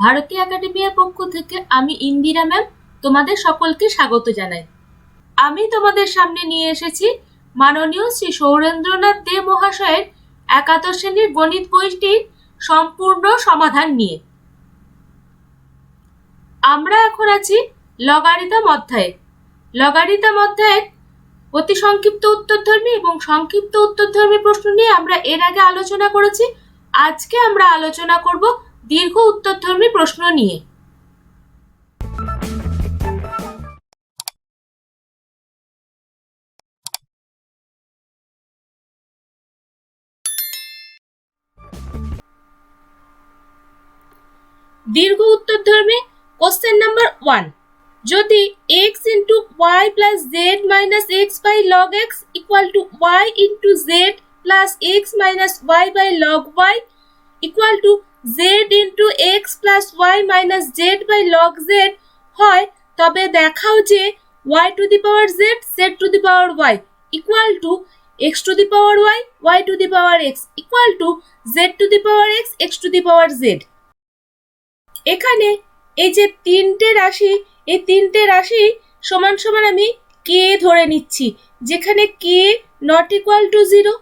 ভারতীয় একাডেমির পক্ষ থেকে আমি ইন্দিরা ম্যাম তোমাদের সকলকে স্বাগত জানাই। আমি তোমাদের সামনে নিয়ে এসেছি মাননীয় শ্রী সৌরেন্দ্রনাথ দে মহাশয়ের একাদশ শ্রেণীর গণিত বইটির সম্পূর্ণ সমাধান নিয়ে। আমরা এখন আছি লগারিদম অধ্যায়ে। লগারিদম অধ্যায়ের অতি সংক্ষিপ্ত উত্তরধর্মী এবং সংক্ষিপ্ত উত্তরধর্মী প্রশ্ন নিয়ে আমরা এর আগে আলোচনা করেছি। আজকে আমরা আলোচনা করব দীর্ঘ উত্তরধর্মী প্রশ্ন নিয়ে। দীর্ঘ উত্তরধর্মী কোশ্চেন নাম্বার 1, যদি x into y plus z minus x by log x equal to y into z plus x minus y by log y equal to z into x plus y minus z by log z হয়, তবে দেখাও যে y to the power z, z to the power y equal to x to the power y, y to the power x equal to z to the power x, x to the power z। এখানে এই যে তিনটে রাশি, এই তিনটে রাশি সমান সমান আমি কে ধরে নিচ্ছি, যেখানে কে নট ইকুয়াল টু 0।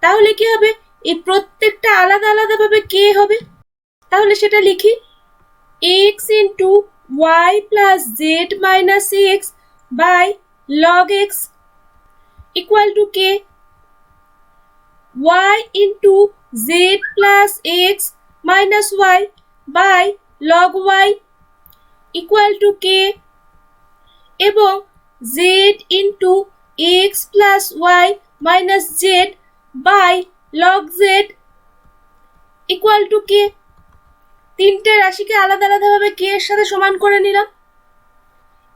তাহলে কি হবে, এই প্রত্যেকটা আলাদা আলাদা ভাবে কে হবে। তাহলে সেটা লিখি, x into Y plus Z minus X by log X equal to K, y into Z plus X minus Y by log y equal to K, এবং z into X plus Y minus Z by log z equal to K. তিনটে রাশিকে আলাদা আলাদা ভাবে কে এর সাথে সমান করে নিলাম।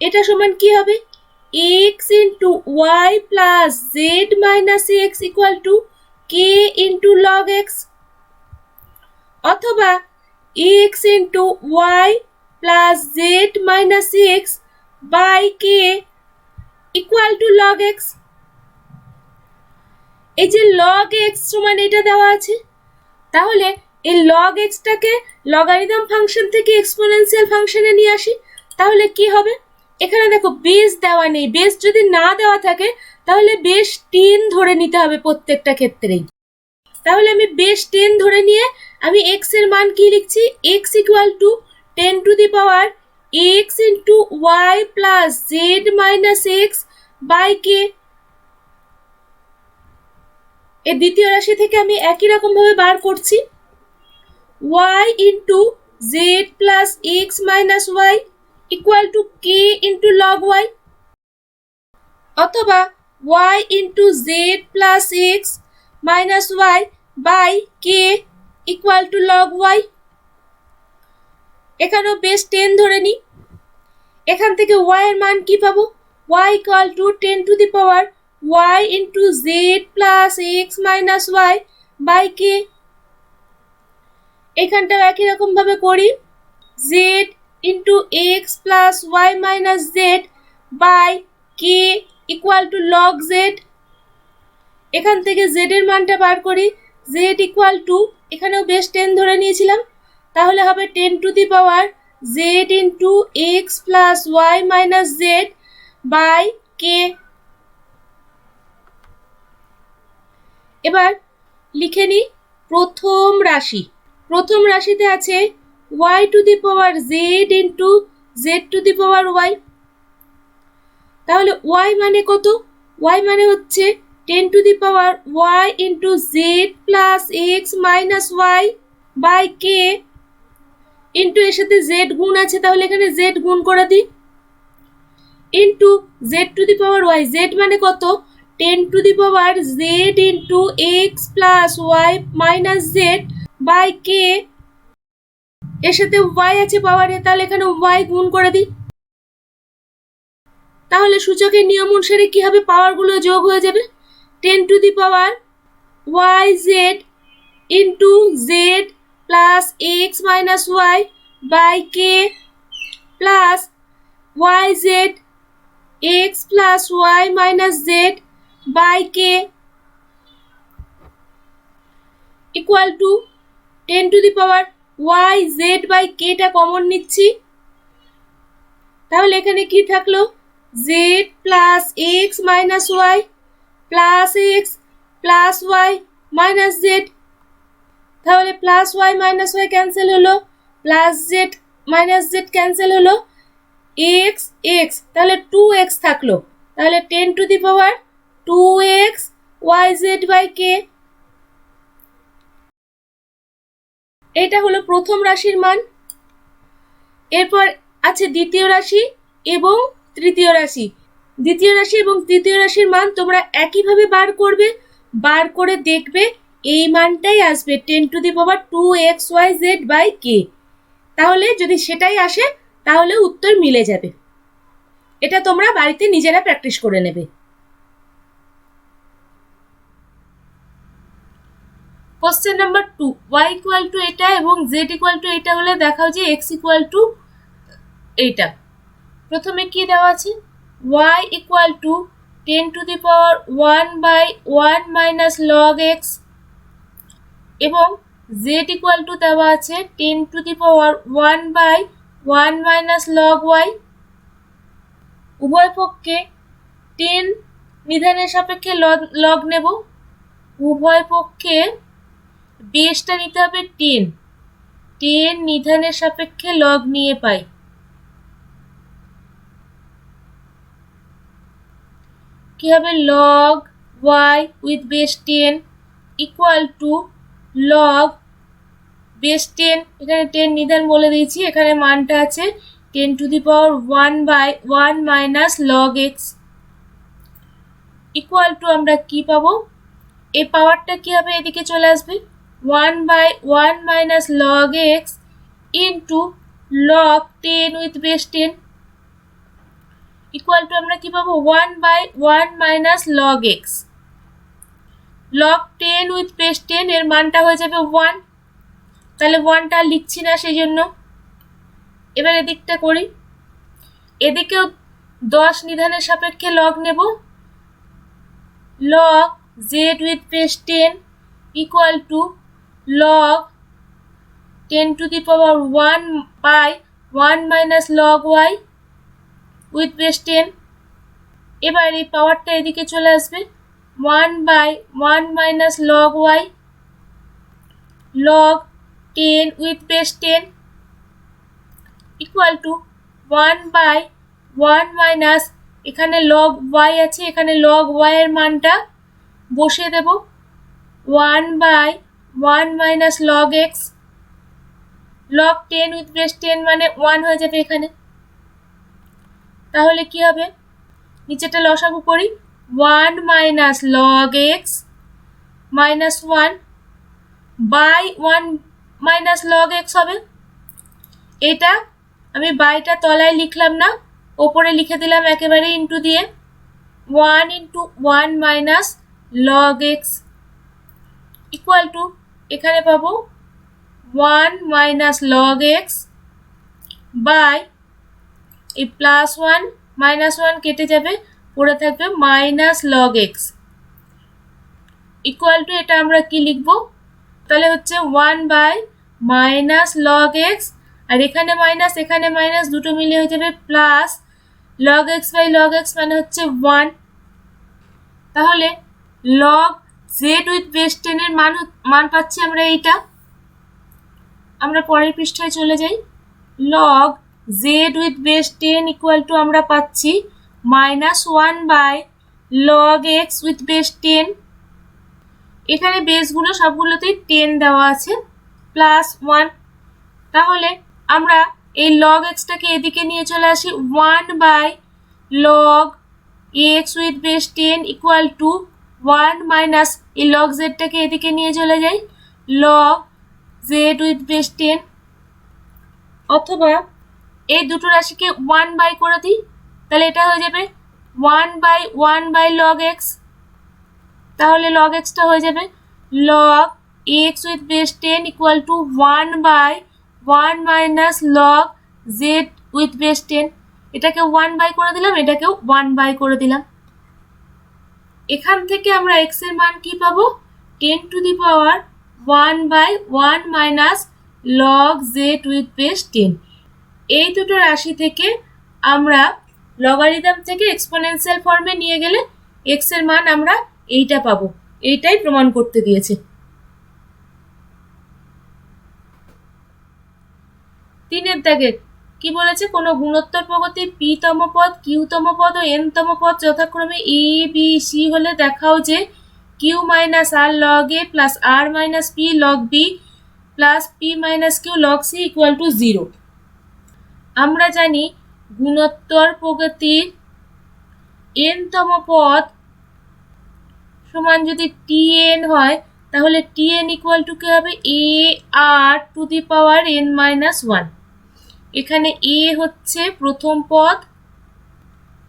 এটা সমান কি হবে, x into Y plus Z minus X equal to K into log X, অথবা x into Y plus Z minus X by K equal to log X. এই যে লগ এক্স সমান এটা দেওয়া আছে, তাহলে এই লগ এক্সটাকে লগারিদম ফাংশন থেকে এক্সপোনেনশিয়াল ফাংশনে নিয়ে আসি। তাহলে কি হবে, এখানে দেখো বেস দেওয়া নেই, বেস যদি না দেওয়া থাকে তাহলে বেস 10 ধরে নিতে হবে প্রত্যেকটা ক্ষেত্রেই। তাহলে আমি বেস 10 ধরে নিয়ে আমি x এর মান কি লিখছি, x equal to 10 to the power x into Y plus Z minus X by K. এই দ্বিতীয় রাশি থেকে আমি একই রকম ভাবে বার করছি, y into Z plus X minus Y equal to K into log Y, অথবা y into Z plus X minus Y by K equal to log Y. এখানেও বেস 10 ধরে নিই। এখান থেকে y এর মান কি পাবো, y equal to 10 to the power y into Z plus X minus Y by K. এখানটাও একই রকম ভাবে করি, z into X plus Y minus Z by K equal to log Z. এখান থেকে z এর মানটা বার করি, z ইকুয়াল টু, এখানেও বেস 10 ধরে নিয়েছিলাম, তাহলে হবে 10 to the power z into X plus Y minus Z by K. এবার লিখে নিই প্রথম রাশি। প্রথম রাশিতে আছে y to the power z into z to the power y। তাহলে y মানে কত, y মানে হচ্ছে 10 to the power y into Z plus X minus Y by K into, এর সাথে z গুণ আছে তাহলে এখানে z গুণ করে দিই, into z to the power y, z মানে কত 10 to the power z into X plus Y minus Z by K, এর সাথে y আছে পাওয়ারে তাহলে এখানে y গুণ করে দিই। তাহলে সূচকের নিয়ম অনুসারে কি হবে, পাওয়ারগুলো যোগ হয়ে যাবে, 10 to the power Y Z into Z plus X minus Y by K plus Y Z X plus Y minus Z by K equal to 10 to the power Y Z by কেটা common নিচ্ছি, তাহলে এখানে কি থাকলো, Z plus X minus Y plus X plus Y minus Z. তাহলে plus Y minus Y cancel হলো, plus Z minus Z cancel হলো, X X তাহলে 2x থাকলো, তাহলে 10⁻² ওয়াই জেড বাই কে। এটা হলো প্রথম রাশির মান। এরপর আছে দ্বিতীয় রাশি এবং তৃতীয় রাশি। দ্বিতীয় রাশি এবং তৃতীয় রাশির মান তোমরা একইভাবে বার করবে, বার করে দেখবে এই মানটাই আসবে 10⁻²xyz বাই কে। তাহলে যদি সেটাই আসে তাহলে উত্তর মিলে যাবে। এটা তোমরা বাড়িতে নিজেরা প্র্যাকটিস করে নেবে। Question number 2, y equal to এটা এবং z ইকুয়াল টু এটা হলে দেখাও যে x ইকুয়াল টু এইটা। প্রথমে কি দেওয়া আছে, y equal two 10⁻1/1 minus log x এবং z ইকুয়াল টু দেওয়া আছে 10⁻1/1 মাইনাস লগ ওয়াই। উভয় পক্ষে 10 নিধানের সাপেক্ষে লগ নেব, উভয় পক্ষে বেসটা নিতে হবে 10, 10 নিধানের সাপেক্ষে লগ নিয়ে পাই। কি হবে, log Y with base 10 equal to log base 10, এখানে 10 নিধান বলে দিয়েছি, এখানে মানটা আছে 10⁻1/1 minus log X equal to আমরা কি পাবো, এই পাওয়ারটা কি হবে, এদিকে চলে আসবে 1/1 minus log x into log 10 with base 10 equal to আমরা কি পাবো 1/1 minus log X. Log 10 with base 10 এর মানটা হয়ে যাবে 1, তাহলে 1টা লিখছি না সেই জন্য। এবার এদিকটা করি, এদিকেও 10 নিধানের সাপেক্ষে লগ নেব, log Z with base 10 equal to log 10⁻1/1 minus log Y with base 10। এবার এই পাওয়ারটা এদিকে চলে আসবে 1/1 minus log Y log 10 with base 10 equal to 1/1 minus, এখানে লগ ওয়াই আছে, এখানে লগ ওয়াই এর মানটা বসিয়ে দেব 1/1 minus log X, log 10 with base 10 মানে 1 হয়ে যাবে এখানে। তাহলে কি হবে, নিচেটা লসাগু করি, 1 minus log X minus 1 by 1 minus log X হবে। এটা আমি বাইটা তলায় লিখলাম না, ওপরে লিখে দিলাম একেবারে ইন্টু দিয়ে, 1 into 1 minus log X equal to এখানে পাবো 1 মাইনাস লগ এক্স বাই এই প্লাস 1 মাইনাস 1 কেটে যাবে, পড়ে থাকবে minus log X equal to এটা আমরা কি লিখবো, তাহলে হচ্ছে 1 বাই মাইনাস লগ এক্স, আর এখানে মাইনাস দুটো মিলে হয়ে যাবে plus log X by log X মানে হচ্ছে 1। তাহলে লগ জেড উইথ বেস 10 এর মান পাচ্ছি আমরা এইটা। আমরা পরের পৃষ্ঠায় চলে যাই, log Z with base 10 equal to আমরা পাচ্ছি -1 by log X with base 10, এখানে বেসগুলো সবগুলোতেই 10 দেওয়া আছে প্লাস 1। তাহলে আমরা এই লগ এক্সটাকে এদিকে নিয়ে চলে আসি, 1 by log X with base 10 equal to 1 minus এই লগ জেডটাকে এদিকে নিয়ে চলে যাই, লগ জেড উইথ বেস 10, অথবা এই দুটো রাশিকে 1 বাই করে দিই, তাহলে এটা হয়ে যাবে 1 বাই 1 বাই লগ এক্স। তাহলে লগ এক্সটা হয়ে যাবে log X with base 10 equal to 1 by 1 minus log Z with base 10, এটাকে 1 বাই করে দিলাম, এটাকেও 1 বাই করে দিলাম। এখান থেকে আমরা এক্স এর মান কি পাবো, 10⁻1/1 minus log Z with base 10। এই দুটো রাশি থেকে আমরা লগারিদম থেকে এক্সপোনেনশিয়াল ফর্মে নিয়ে গেলে এক্স এর মান আমরা এইটা পাবো। এইটাই প্রমাণ করতে দিয়েছে। 3 দাগের কি বলেছে, কোনো গুণোত্তর প্রগতির পি তম পদ, কিউ তম পদ ও এন তম পদ যথাক্রমে এ বি সি হলে দেখাও যে Q minus R log A plus R minus P log B plus P minus Q log C equal to 0। আমরা জানি গুণোত্তর প্রগতির এন তম পদ সমান যদি টি এন হয় তাহলে টি এন ইকুয়াল টু কি হবে, A R to the power N minus 1। এখানে এ হচ্ছে প্রথম পদ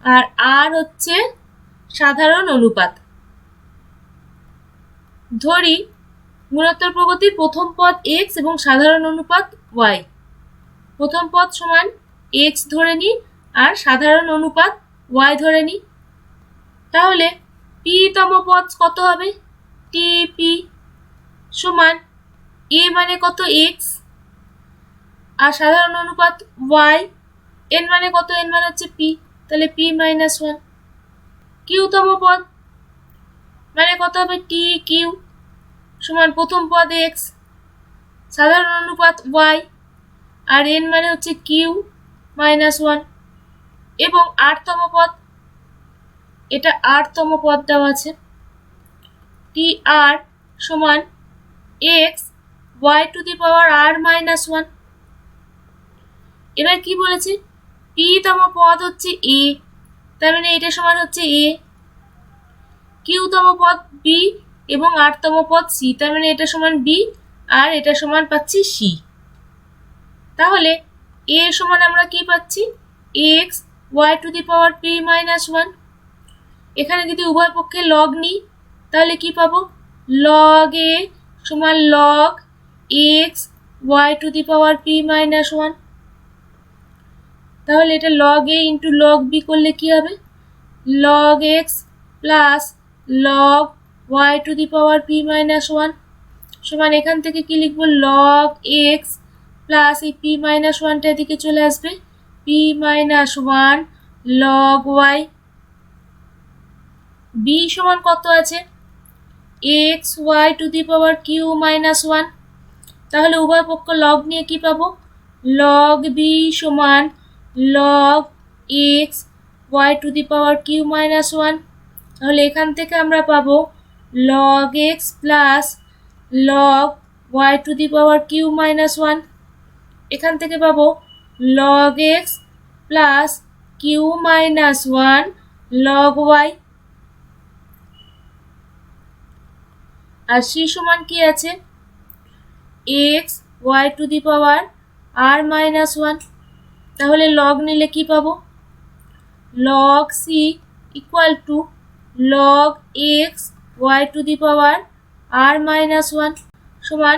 আর আর হচ্ছে সাধারণ অনুপাত। ধরি গুণোত্তর প্রগতির প্রথম পদ x এবং সাধারণ অনুপাত y। প্রথম পদ সমান x ধরে নিই আর সাধারণ অনুপাত y ধরে নিই। তাহলে পি তম পদ কত হবে, টিপি সমান a মানে কত x আর সাধারণ অনুপাত y, n মানে কত, n মানে হচ্ছে p, তাহলে p মাইনাস 1। কিউ তম পদ মানে কত হবে, টি কিউ সমান প্রথম পদ x সাধারণ অনুপাত y আর n মানে হচ্ছে কিউ মাইনাস 1। এবং আর তম পদ, এটা আর তম পদ দেওয়া আছে, টি আর সমান x y to the power R minus 1। এবার কি বলেছে, পি তম পদ হচ্ছে এ, তার মানে এটা সমান হচ্ছে এ। কিউ তম পদ বি এবং আর তম পদ সি, তার মানে এটা সমান বি আর এটা সমান পাচ্ছি সি। তাহলে এ সমান আমরা কি পাচ্ছি, X Y to the power P minus 1। এখানে যদি উভয় পক্ষে লগ নিই তাহলে কি পাবো, লগ এ সমান log X Y to the power P minus 1। তাহলে এটা log A into log B করলে কি হবে, log X plus log Y to the power P minus 1 সমান এখান থেকে কি লিখবো, লগ এক্স প্লাস এই পি মাইনাস 1টা এদিকে চলে আসবে, P minus 1 log Y. B সমান কত আছে, X Y to the power Q minus 1। তাহলে উভয় পক্ষ লগ নিয়ে কি পাবো, লগ বি সমান log X Y to the power Q minus 1। তাহলে এখান থেকে আমরা পাবো log X plus log Y to the power Q minus 1। এখান থেকে পাবো log X plus Q minus 1 log Y. আর সি সমান কি আছে, X Y to the power R minus 1। তাহলে লগ নিলে কি পাবো, log C equal to log X Y to the power R minus 1 সমান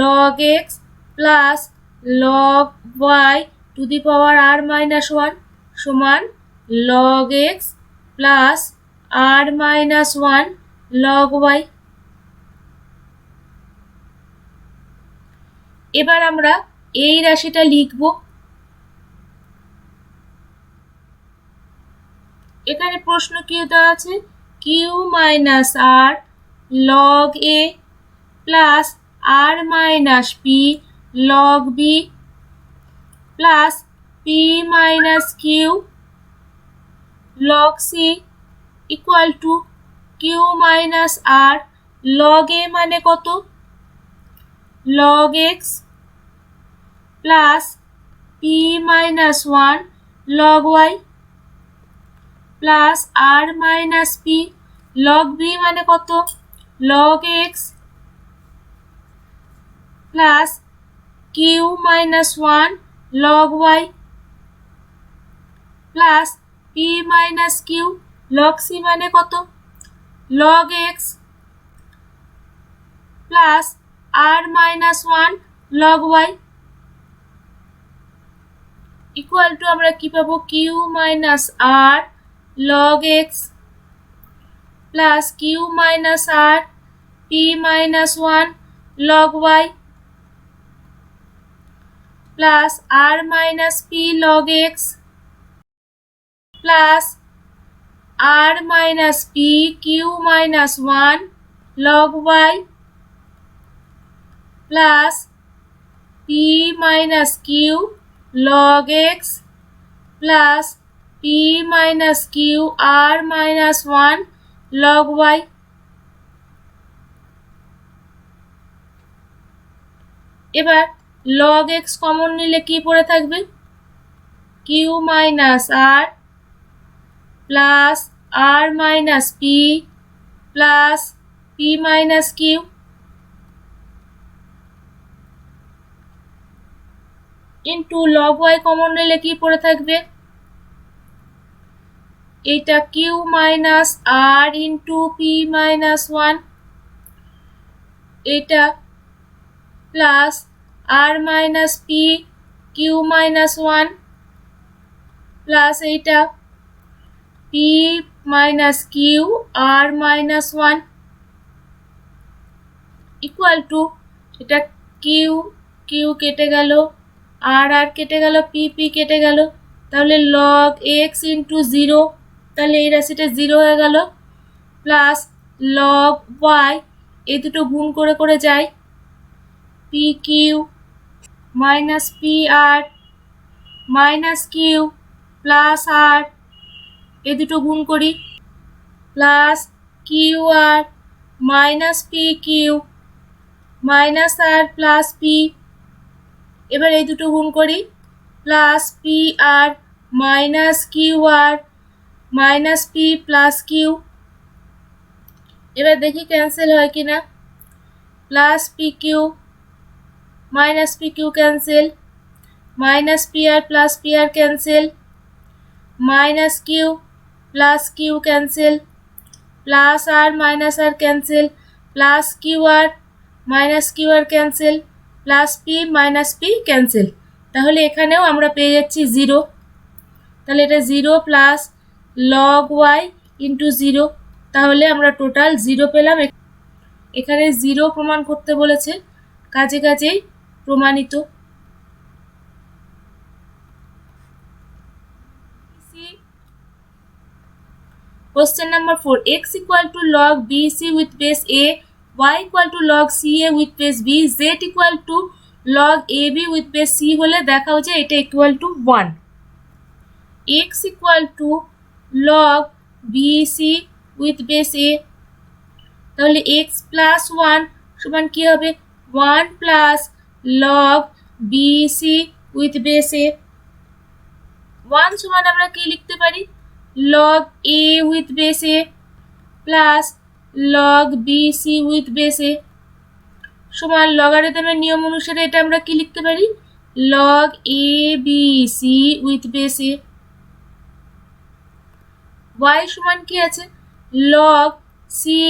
log X plus log Y to the power R minus 1 সমান log X plus R minus 1 log Y. এবার আমরা এই রাশিটা লিখব। এখানে প্রশ্ন কি দেওয়া আছে, Q minus R log A plus R minus P log B plus P minus Q log C equal to Q minus R log A মানে কত, log X plus P minus 1 log Y plus R minus P log B মানে কত, log X plus Q minus 1 log Y plus P minus Q log C মানে কত, log X plus R minus 1 log Y equal to আমরা কি পাবো, Q minus R log X plus Q minus R P minus 1 log Y plus r minus p log x plus r minus p q minus 1 log y plus p minus q log x plus p minus q r minus 1 log y। এবার log x common নিলে কি পড়ে থাকবে? q minus r plus r minus p plus p minus q into log y common নিলে কি পড়ে থাকবে? এটা q minus r into p minus 1, এটা plus r minus p q minus 1 plus এটা p minus q r minus 1 equal to এটা q q কেটে গেল, r r কেটে গেল, p p কেটে গেল, তাহলে log x into 0, তাহলে এই রাশিটা 0 হয়ে গেল, প্লাস log y, এই দুটো গুণ করে করে যায়, pq minus pr minus q plus r, এই দুটো গুণ করি, plus qr minus pq minus r plus p, এবার এই দুটো গুণ করি, plus pr minus qr minus p plus q, এবার দেখি ক্যান্সেল হয় কিনা, plus pq minus pq cancel, minus pr plus pr cancel, minus q plus q cancel, plus r minus r cancel, plus qr minus qr cancel, plus p minus p cancel, তাহলে এখানেও আমরা পেয়ে যাচ্ছি 0, তাহলে এটা 0 plus log y into 0, তাহলে আমরা total 0 পেলাম। এখানে 0 প্রমাণ করতে বলেছে, কাজে কাজেই প্রমাণিত। Question number 4, x equal to log bc with base a, y equal to log ca with base b, z equal to log ab with base c হলে দেখাও যে এটা equal to 1। x equal to log bc with base a, তাহলে x plus 1 সমান কি হবে? 1 plus log bc with base a, 1 সমান আমরা কি লিখতে পারি? log a with base a plus log bc with base a সমান লগারিদমের নিয়ম অনুসারে এটা আমরা কি লিখতে পারি? log a bc with base a। y সমান কি আছে? log ca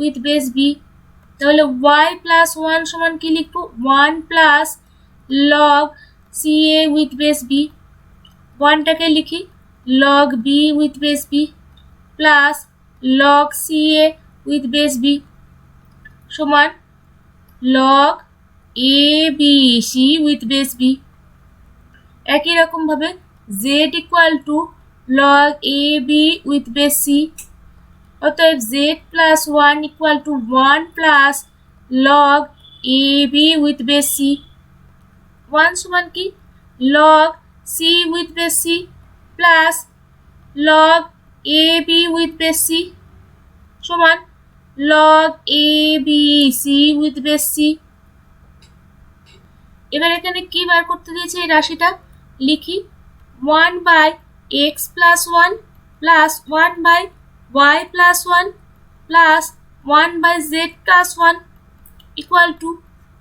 with base b, তাহলে y plus 1 সমান কি লিখবো? 1 plus log ca with base b, 1টাকে লিখি log b with base b plus log ca with base b সমান log a b c with base b। একই রকম ভাবে z equal to log a b with base c, অতএব z plus 1 equal to 1 plus log a b with base c, 1 সমান কি? log c with base c plus log a b with base c সমান log a b c with base c। এবার এখানে কি বার করতে দিয়েছে এই রাশিটা লিখি, 1 by x plus 1 plus 1 by y plus 1 plus 1 by z plus 1 equal to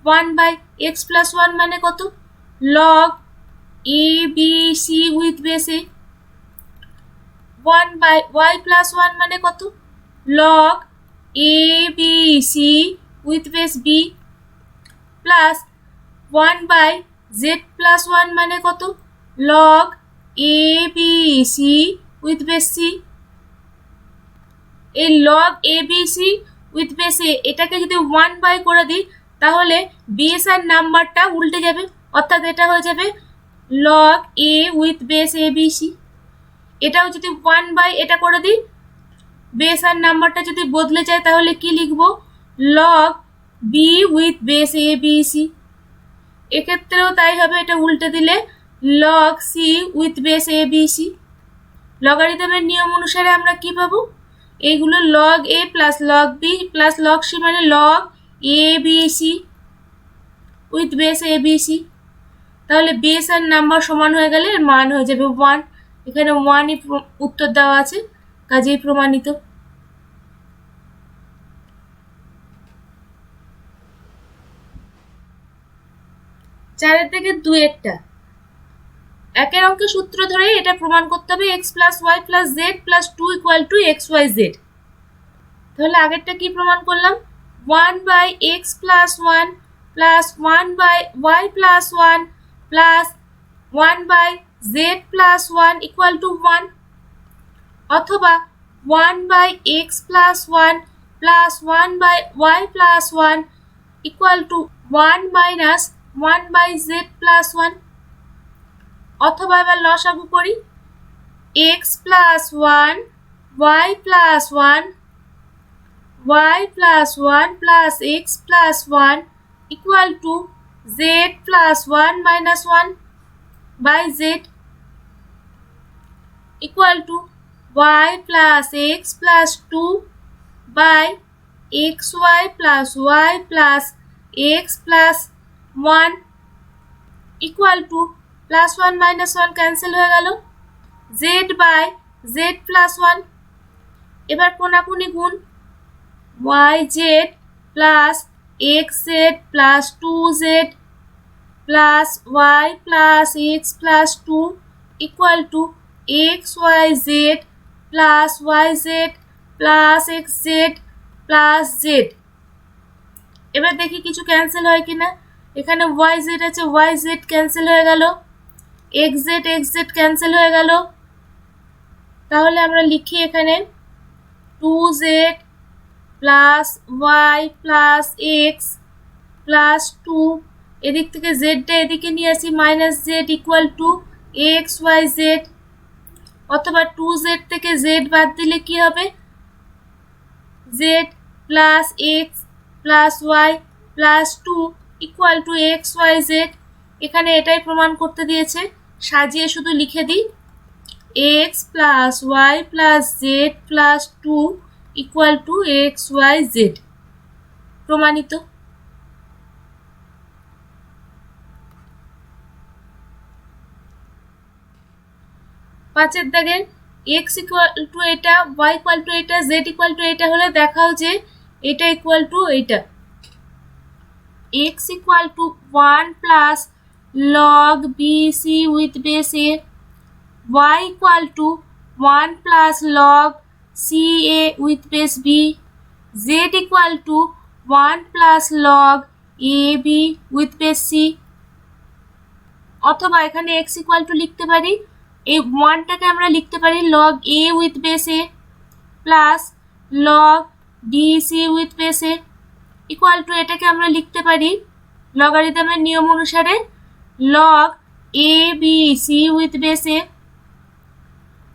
1 by x plus 1 মানে কত? log a b c with base a, 1 by y plus 1 মানে কত? log a b c with base b plus 1 by z plus 1 মানে কত? log a b c with base c। এই log a b c with base a এটাকে যদি 1 by করে দিই তাহলে base এর নাম্বারটা উল্টে যাবে, অর্থাৎ এটা হয়ে যাবে log A with base A B C. এটাও যদি 1 বাই এটা করে দিই, বেস আর নাম্বারটা যদি বদলে যায় তাহলে কি লিখব, log B with base A B C. এক্ষেত্রেও তাই হবে, এটা উল্টে দিলে log C with base A B C. লগারিদমের নিয়ম অনুসারে আমরা কি পাবো, এইগুলো log A plus log B plus log C মানে log A B C with base A B C. তাহলে বেস আর নাম্বার সমান হয়ে গেলে এর মান হয়ে যাবে 1। এখানে 1ই উত্তর দেওয়া আছে, কাজেই প্রমাণিত। চারের থেকে 2-এরটা একের অঙ্কের সূত্র ধরে এটা প্রমাণ করতে হবে x plus Y plus Z plus 2 equal to X Y Z. তাহলে আগেরটা কি প্রমাণ করলাম, 1 by X plus 1 plus 1 by Y plus 1 plus 1 by Z plus 1 equal to 1, অথবা 1 by X plus 1 plus 1 by Y plus 1 equal to 1 minus 1 by Z plus 1, অথবা এবার লসাগু করি, x plus 1 y plus 1 y plus 1 plus x plus 1 equal to z plus 1 minus 1 by z equal to y plus x plus 2 by xy plus y plus x plus 1 equal to plus 1 minus 1 cancel হয়ে গেল, z by z plus 1। এবার কোনাকুনি গুণ, yz plus xz plus 2z plus y plus x plus 2 equal two xyz plus yz plus xz plus z। এবার দেখি কিছু cancel হয় কিনা, এখানে yz আছে, yz ক্যান্সেল হয়ে গেল, xz xz ক্যান্সেল হয়ে গেল। তাহলে আমরা লিখি এখানে 2z plus y plus x plus 2, এদিক থেকে জেডটা এদিকে নিয়ে আসি, minus Z equal to X Y Z, অথবা 2z থেকে z বাদ দিলে কি হবে, z plus X plus Y plus 2 equal to X Y Z. এখানে এটাই প্রমাণ করতে দিয়েছে, সাজিয়ে শুধু লিখে দিই x plus Y plus Z plus 2 equal to X Y Z, প্রমাণিত। পাঁচের দাগের x ইকুয়াল টু এটা, y ইকুয়াল টু এটা, z ইকুয়াল টু এটা হলে দেখাও যে এটা ইকুয়াল টু এটা। x equal to 1 plus log bc with base a, y equal to 1 plus log ca with base b, z equal to 1 plus log ab with base c। অথবা এখানে x equal two লিখতে পারি, এই 1টাকে আমরা লিখতে পারি log a with base a plus log bc with base a equal to এটাকে আমরা লিখতে পারি লগারিদমের নিয়ম অনুসারে log abc with base a,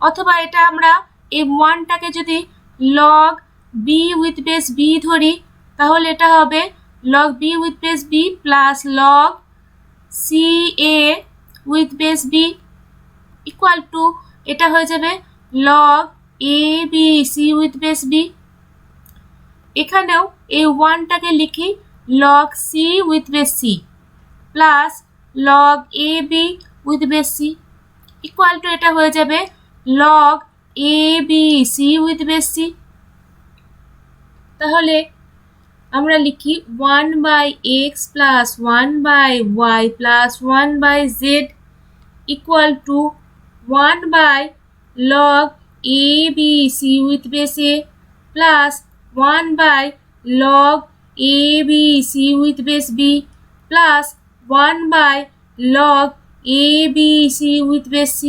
অথবা এটা আমরা এই 1টাকে যদি log b with base b ধরি তাহলে এটা হবে log b with base b plus log ca with base b equal to এটা হয়ে যাবে log abc with base b। এখানেও এই 1টাকে লিখি log c with base c plus log ab with base c equal to এটা হয়ে যাবে log abc with base c। তাহলে আমরা লিখি 1 by X plus 1 by Y plus 1 by Z equal to 1 by log abc with base a plus 1 by log abc with base b plus 1 by log abc with base c।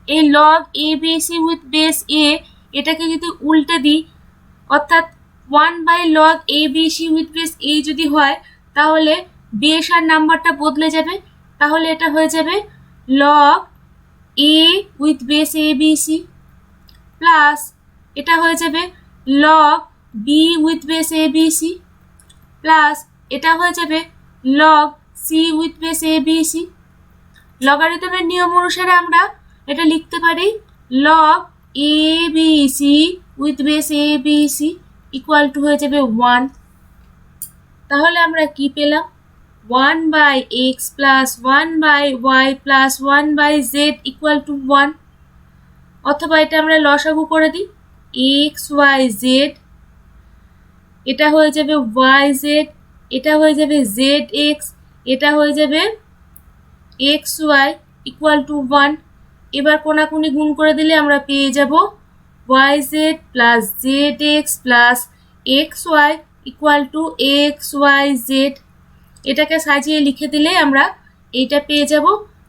এই log abc with base a এটাকে যদি উল্টে দিই, অর্থাৎ 1 by log abc with base a যদি হয় তাহলে B এর সাথে নাম্বারটা বদলে যাবে, তাহলে এটা হয়ে যাবে log A with base A B C plus এটা হয়ে যাবে log B with base A B C plus এটা হয়ে যাবে log C with base A B C. লগারিদমের নিয়ম অনুসারে আমরা এটা লিখতে পারি log A B C with base A B C equal to হয়ে যাবে 1। তাহলে আমরা কি পেলাম 1/x plus 1/y plus 1/z equal to 1। অথবা এটা আমরা লসাগু করে দিই xyz, এটা হয়ে যাবে yz, এটা হয়ে যাবে zx, এটা হয়ে যাবে xy ইকুয়াল টু 1। এবার কোনাকুনি গুণ করে দিলে আমরা পেয়ে যাব yz plus zx plus xy equal to xyz। এটাকে সাজিয়ে লিখে দিলে আমরা এইটা পেয়ে যাব,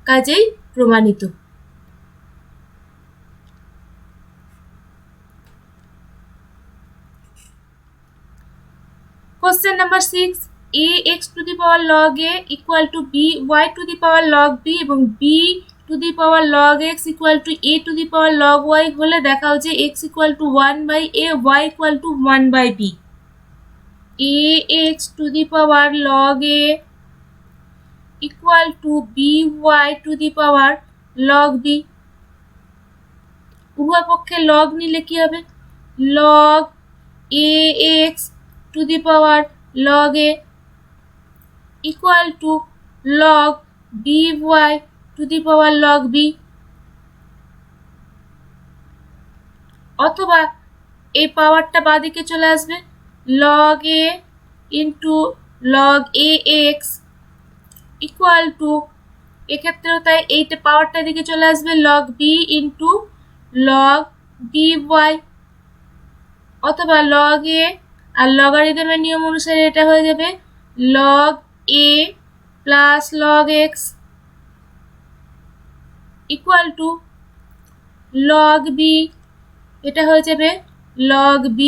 কাজেই প্রমাণিত। Question number 6, ax to the power log a equal to by to the power log b এবং b to the power log x equal to a to the power log y হলে দেখাও যে x equal to 1/a, y equal to 1/b। ax to the power log a equal to by to the power log b। উভয় পক্ষে log নিলে কি হবে log ax to the power log a equal to log by to the power log b। অথবা এই পাওয়ারটা বাঁদিকে চলে আসবে log a into log ax equal to, এক্ষেত্রেও তাই এইটা পাওয়ারটা দিকে চলে আসবে log b into log by। অথবা log a আর লগারিদমের নিয়ম অনুসারে এটা হয়ে যাবে log a plus log x equal two log b, এটা হয়ে যাবে log b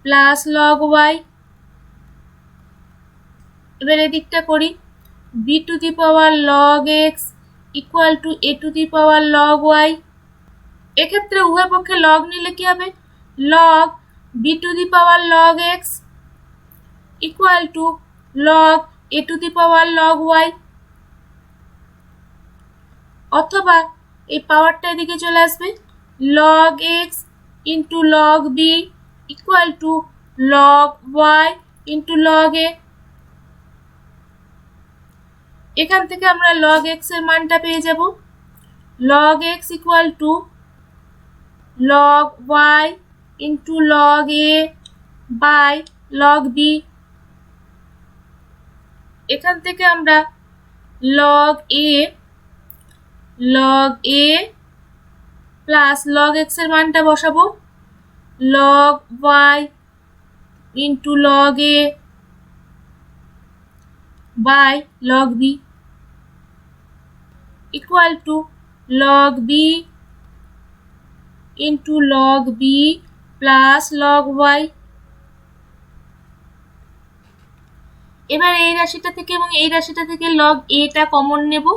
plus log y। এবার এদিকটা করি b two the power log x equal two a two the power log y। এক্ষেত্রে উভয় পক্ষে log নিলে কি হবে log b to the power log x equal to log a to the power log y। অথবা এই পাওয়ারটা এদিকে চলে আসবে log x into log b equal to log y into log a। এখান থেকে আমরা log x এর মানটা পেয়ে যাব log x equal to log y into log a by log b। এখান থেকে আমরা log a plus log x এর মানটা বসাবো log y into log a by log b equal to log b into log b plus log y। এবার এই রাশিটা থেকে এবং এই রাশিটা থেকে log a টা কমন নেব,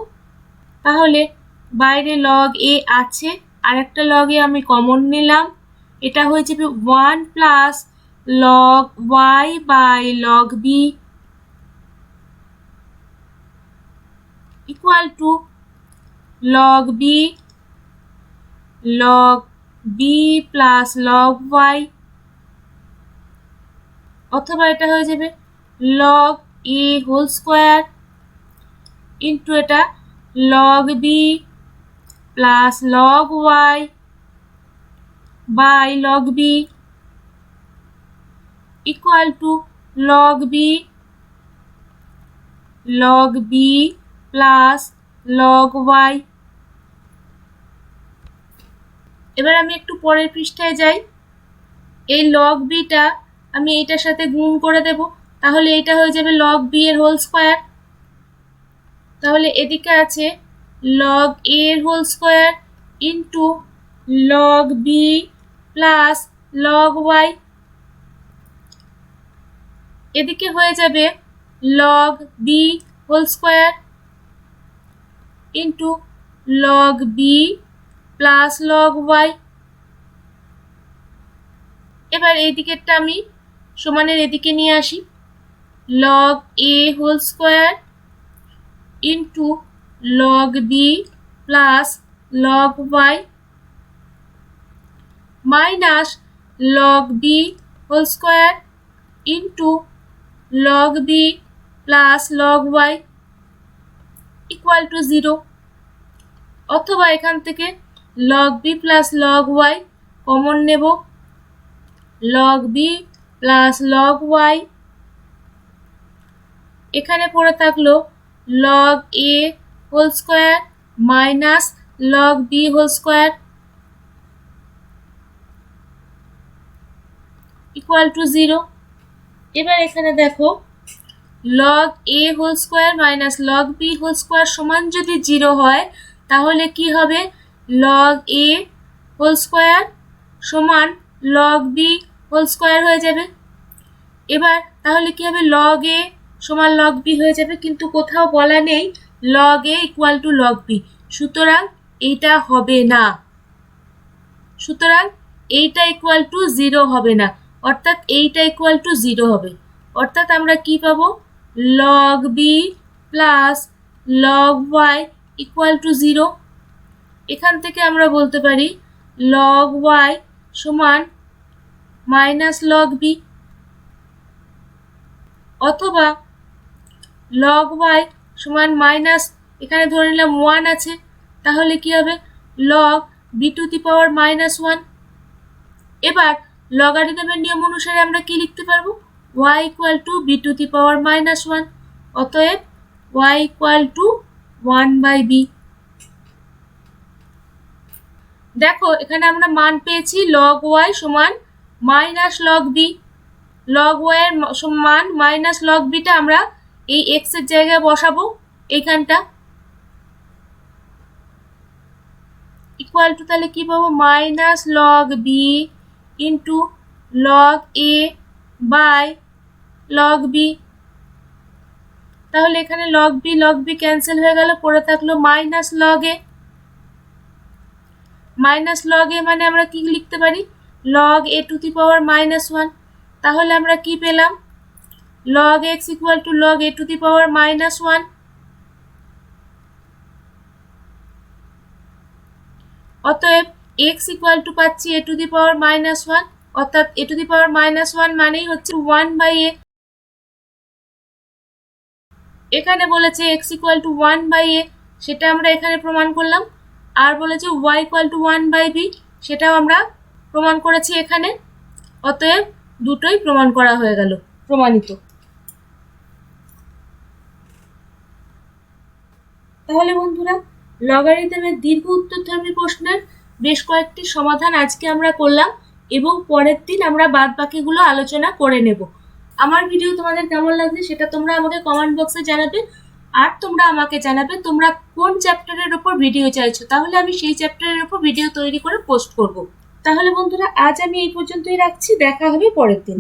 তাহলে বাইরে log a আছে আর একটা log a আমি কমন নিলাম, এটা হয়ে যাবে 1 plus log y by log b equal to log b plus log y। অথবা এটা হয়ে যাবে log a whole square into এটা log b plus log y by log b equal to log b plus log y। এবার আমি একটু পরের পৃষ্ঠায় যাই, এই log b টা আমি এইটার সাথে গুণ করে দেব, তাহলে এটা হয়ে যাবে log b এর হোল স্কয়ার। তাহলে এদিকে আছে log a এর whole square into log b plus log y। এদিকে হয়ে যাবে log b whole square into log b plus log y। এবার এই দিকেরটা আমি সমানের এদিকে নিয়ে আসি, log a whole square into log b plus log y minus log b whole square into log b plus log y equal to 0। অথবা এখান থেকে log b plus log y common নেব, log b plus log y, এখানে পড়ে থাকলো log a whole square minus log b whole square equal to 0। এবার এখানে দেখো log a whole square minus log b whole square সমান যদি 0 হয় তাহলে কি হবে, log a হোল স্কোয়ার সমান log b হোল স্কোয়ার হয়ে যাবে। এবার তাহলে কি হবে, log a সমান log b হয়ে যাবে, কিন্তু কোথাও বলা নেই log a equal to log b, সুতরাং এইটা হবে না, সুতরাং এইটা ইকুয়াল টু 0 হবে না, অর্থাৎ এইটা ইকুয়াল টু 0 হবে। অর্থাৎ আমরা কি পাবো, log b plus log y equal to 0। এখান থেকে আমরা বলতে পারি log y সমান মাইনাস log b, অথবা log y সমান মাইনাস, এখানে ধরে নিলাম 1 আছে, তাহলে কি হবে log b two the power minus 1। এবার লগারিদমের নিয়ম অনুসারে আমরা কি লিখতে পারবো, y equal two b two the power minus 1, অতএব y ইকুয়াল টু 1/b। দেখো এখানে আমরা মান পেয়েছি log y সমান minus log b, log y এর মান মাইনাস log b টা আমরা এই x এর জায়গায় বসাবো এইখানটা, ইকুয়াল টু তাহলে কি পাবো, minus log b into log a by log b। তাহলে এখানে log b ক্যান্সেল হয়ে গেল, পড়ে থাকলো minus log a। Minus log a মানে আমরা কি লিখতে পারি, log a two the power minus 1। তাহলে আমরা কি পেলাম, log x equal two log a two the power minus 1। অতএব x ইকুয়াল টু পাচ্ছি a two the power minus 1, অর্থাৎ a two the power minus 1 মানেই হচ্ছে 1/a। এখানে বলেছে x ইকুয়াল টু 1/a, সেটা আমরা এখানে প্রমাণ করলাম, আর বলেছে y ইকুয়াল টু 1/b, সেটাও আমরা প্রমাণ করেছি এখানে। অতএব দুটোই প্রমাণ করা হয়ে গেল, প্রমাণিত। তাহলে বন্ধুরা লগারিদমের দীর্ঘ উত্তরধর্মী প্রশ্নের বেশ কয়েকটি সমাধান আজকে আমরা করলাম, এবং পরের দিন আমরা বাদ বাকিগুলো আলোচনা করে নেব। আমার ভিডিও তোমাদের কেমন লাগছে সেটা তোমরা আমাকে কমেন্ট বক্সে জানাবে, আর তোমরা আমাকে জানাবে তোমরা কোন চ্যাপ্টারের উপর ভিডিও চাইছো, তাহলে আমি সেই চ্যাপ্টারের উপর ভিডিও তৈরি করে পোস্ট করব। তাহলে বন্ধুরা আজ আমি এই পর্যন্তই রাখছি, দেখা হবে পরের দিন।